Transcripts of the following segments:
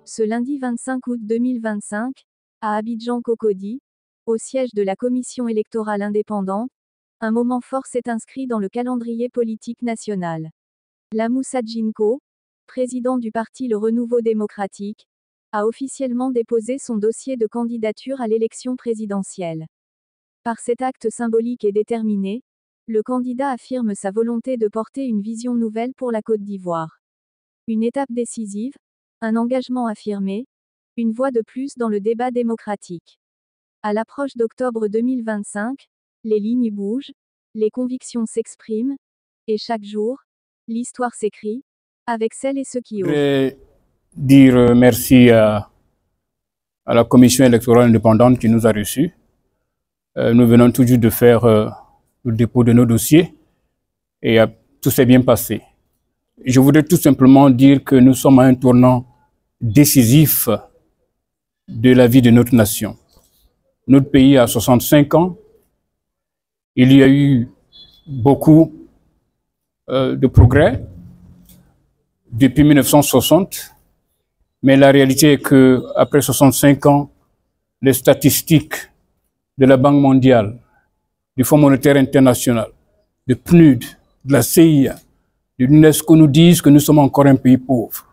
Ce lundi 25 août 2025, à Abidjan Cocody, au siège de la Commission électorale indépendante, un moment fort s'est inscrit dans le calendrier politique national. Lamoussa Djinko, président du parti Le Renouveau démocratique, a officiellement déposé son dossier de candidature à l'élection présidentielle. Par cet acte symbolique et déterminé, le candidat affirme sa volonté de porter une vision nouvelle pour la Côte d'Ivoire. Une étape décisive, un engagement affirmé, une voix de plus dans le débat démocratique. À l'approche d'octobre 2025, les lignes bougent, les convictions s'expriment, et chaque jour, l'histoire s'écrit, avec celles et ceux qui osent. Je voudrais dire merci à la Commission électorale indépendante qui nous a reçus. Nous venons tout juste de faire le dépôt de nos dossiers et tout s'est bien passé. Je voudrais tout simplement dire que nous sommes à un tournant décisif de la vie de notre nation. Notre pays a 65 ans. Il y a eu beaucoup de progrès depuis 1960, mais la réalité est qu'après 65 ans, les statistiques de la Banque mondiale, du Fonds monétaire international, de PNUD, de la CIA, de l'UNESCO nous disent que nous sommes encore un pays pauvre.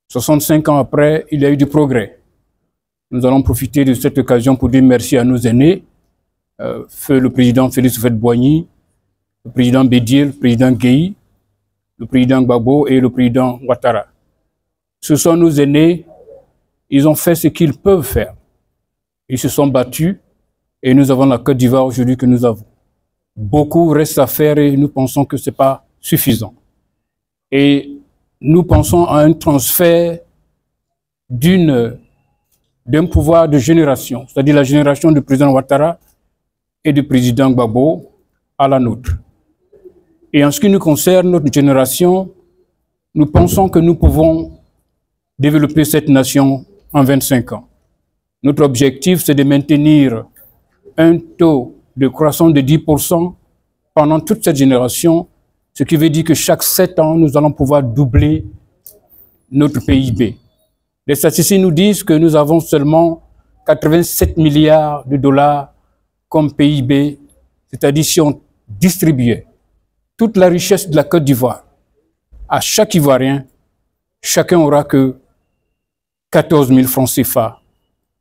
65 ans après, il y a eu du progrès. Nous allons profiter de cette occasion pour dire merci à nos aînés, feu le président Félix Houphouët-Boigny, le président Bédié, le président Guèye, le président Gbagbo et le président Ouattara. Ce sont nos aînés, ils ont fait ce qu'ils peuvent faire. Ils se sont battus et nous avons la Côte d'Ivoire aujourd'hui que nous avons. Beaucoup reste à faire et nous pensons que ce n'est pas suffisant. Et nous pensons à un transfert d'un pouvoir de génération, c'est-à-dire la génération du président Ouattara et du président Gbagbo à la nôtre. Et en ce qui nous concerne, notre génération, nous pensons que nous pouvons développer cette nation en 25 ans. Notre objectif, c'est de maintenir un taux de croissance de 10% pendant toute cette génération, ce qui veut dire que chaque 7 ans, nous allons pouvoir doubler notre PIB. Les statistiques nous disent que nous avons seulement 87 milliards de dollars comme PIB, c'est-à-dire si on distribuait toute la richesse de la Côte d'Ivoire à chaque Ivoirien, chacun aura que 14 000 francs CFA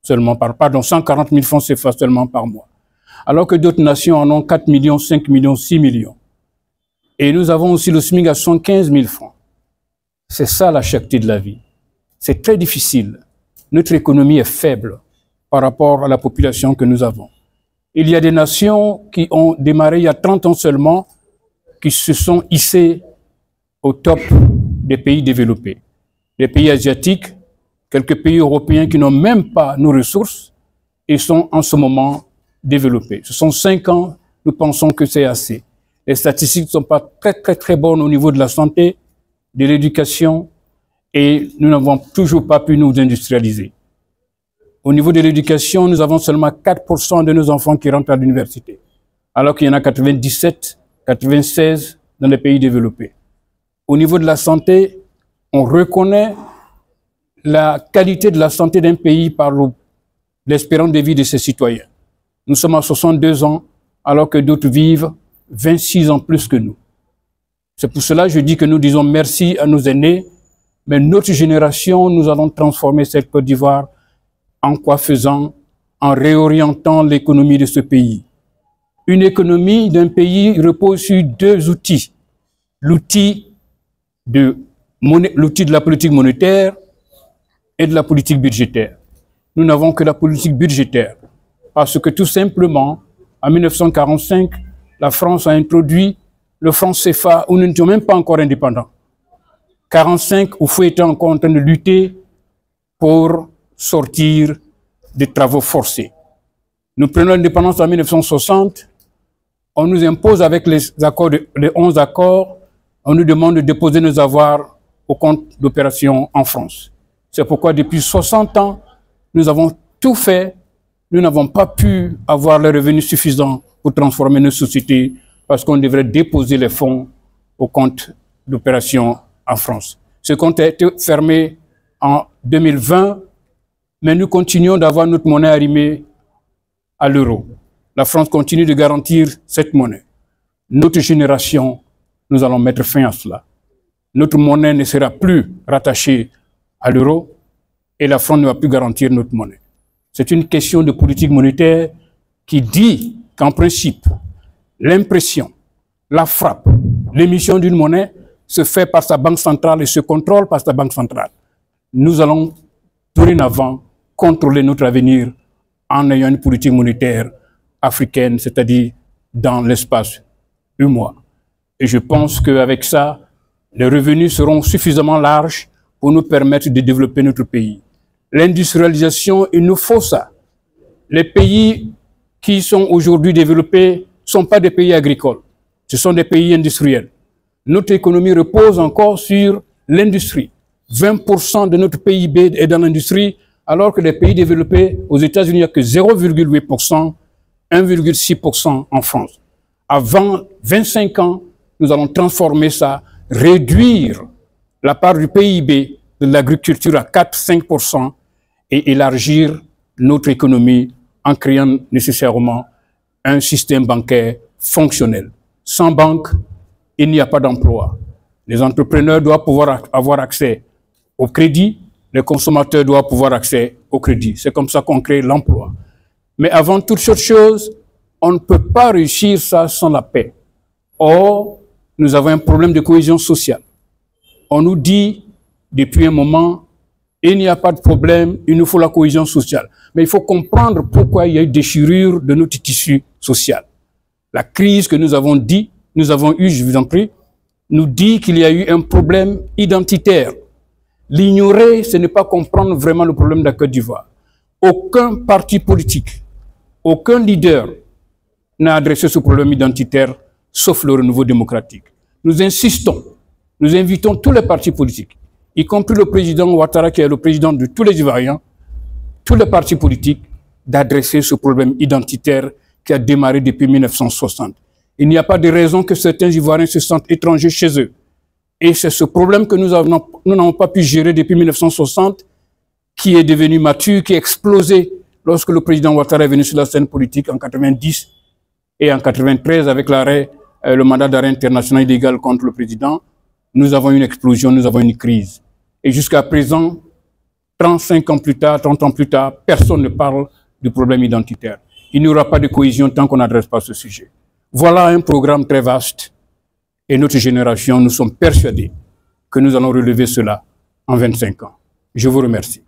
seulement pardon, 140 000 francs CFA seulement par mois. Alors que d'autres nations en ont 4 millions, 5 millions, 6 millions. Et nous avons aussi le SMIC à 75 000 francs. C'est ça la cherté de la vie. C'est très difficile. Notre économie est faible par rapport à la population que nous avons. Il y a des nations qui ont démarré il y a 30 ans seulement, qui se sont hissées au top des pays développés. Les pays asiatiques, quelques pays européens qui n'ont même pas nos ressources et sont en ce moment développés. Ce sont 5 ans, nous pensons que c'est assez. Les statistiques ne sont pas très bonnes au niveau de la santé, de l'éducation, et nous n'avons toujours pas pu nous industrialiser. Au niveau de l'éducation, nous avons seulement 4% de nos enfants qui rentrent à l'université, alors qu'il y en a 97, 96 dans les pays développés. Au niveau de la santé, on reconnaît la qualité de la santé d'un pays par l'espérance de vie de ses citoyens. Nous sommes à 62 ans, alors que d'autres vivent 26 ans plus que nous. C'est pour cela que je dis que nous disons merci à nos aînés, mais notre génération, nous allons transformer cette Côte d'Ivoire en quoi faisant? En réorientant l'économie de ce pays. Une économie d'un pays repose sur 2 outils. L'outil de la politique monétaire et de la politique budgétaire. Nous n'avons que la politique budgétaire parce que tout simplement, en 1945, la France a introduit le franc CFA où nous n'étions même pas encore indépendants. 1945, Houphouët était encore en train de lutter pour sortir des travaux forcés. Nous prenons l'indépendance en 1960, on nous impose avec les 11 accords, on nous demande de déposer nos avoirs au compte d'opération en France. C'est pourquoi depuis 60 ans, nous avons tout fait, nous n'avons pas pu avoir les revenus suffisants pour transformer nos sociétés parce qu'on devrait déposer les fonds au compte d'opération en France. Ce compte a été fermé en 2020, mais nous continuons d'avoir notre monnaie arrimée à l'euro. La France continue de garantir cette monnaie. Notre génération, nous allons mettre fin à cela. Notre monnaie ne sera plus rattachée à l'euro et la France ne va plus garantir notre monnaie. C'est une question de politique monétaire qui dit qu'en principe, l'impression, la frappe, l'émission d'une monnaie se fait par sa banque centrale et se contrôle par sa banque centrale. Nous allons dorénavant contrôler notre avenir en ayant une politique monétaire africaine, c'est-à-dire dans l'espace UEMOA. Et je pense qu'avec ça, les revenus seront suffisamment larges pour nous permettre de développer notre pays. L'industrialisation, il nous faut ça. Les pays qui sont aujourd'hui développés ne sont pas des pays agricoles, ce sont des pays industriels. Notre économie repose encore sur l'industrie. 20% de notre PIB est dans l'industrie, alors que les pays développés, aux États-Unis, il n'y a que 0,8%, 1,6% en France. Avant 25 ans, nous allons transformer ça, réduire la part du PIB de l'agriculture à 4-5% et élargir notre économie en créant nécessairement un système bancaire fonctionnel. Sans banque, il n'y a pas d'emploi. Les entrepreneurs doivent pouvoir avoir accès au crédit, les consommateurs doivent pouvoir accès au crédit. C'est comme ça qu'on crée l'emploi. Mais avant toute chose, on ne peut pas réussir ça sans la paix. Or, nous avons un problème de cohésion sociale. On nous dit depuis un moment, il n'y a pas de problème, il nous faut la cohésion sociale. Mais il faut comprendre pourquoi il y a eu déchirure de notre tissu social. La crise que nous avons eue, je vous en prie, nous dit qu'il y a eu un problème identitaire. L'ignorer, ce n'est pas comprendre vraiment le problème de la Côte d'Ivoire. Aucun parti politique, aucun leader n'a adressé ce problème identitaire, sauf le Renouveau démocratique. Nous insistons, nous invitons tous les partis politiques, y compris le président Ouattara, qui est le président de tous les Ivoiriens, tous les partis politiques, d'adresser ce problème identitaire qui a démarré depuis 1960. Il n'y a pas de raison que certains Ivoiriens se sentent étrangers chez eux. Et c'est ce problème que nous n'avons pas pu gérer depuis 1960, qui est devenu mature, qui a explosé lorsque le président Ouattara est venu sur la scène politique en 90 et en 93 avec l'arrêt, le mandat d'arrêt international illégal contre le président. Nous avons une explosion, nous avons une crise. Et jusqu'à présent, 35 ans plus tard, 30 ans plus tard, personne ne parle du problème identitaire. Il n'y aura pas de cohésion tant qu'on n'adresse pas ce sujet. Voilà un programme très vaste. Et notre génération, nous sommes persuadés que nous allons relever cela en 25 ans. Je vous remercie.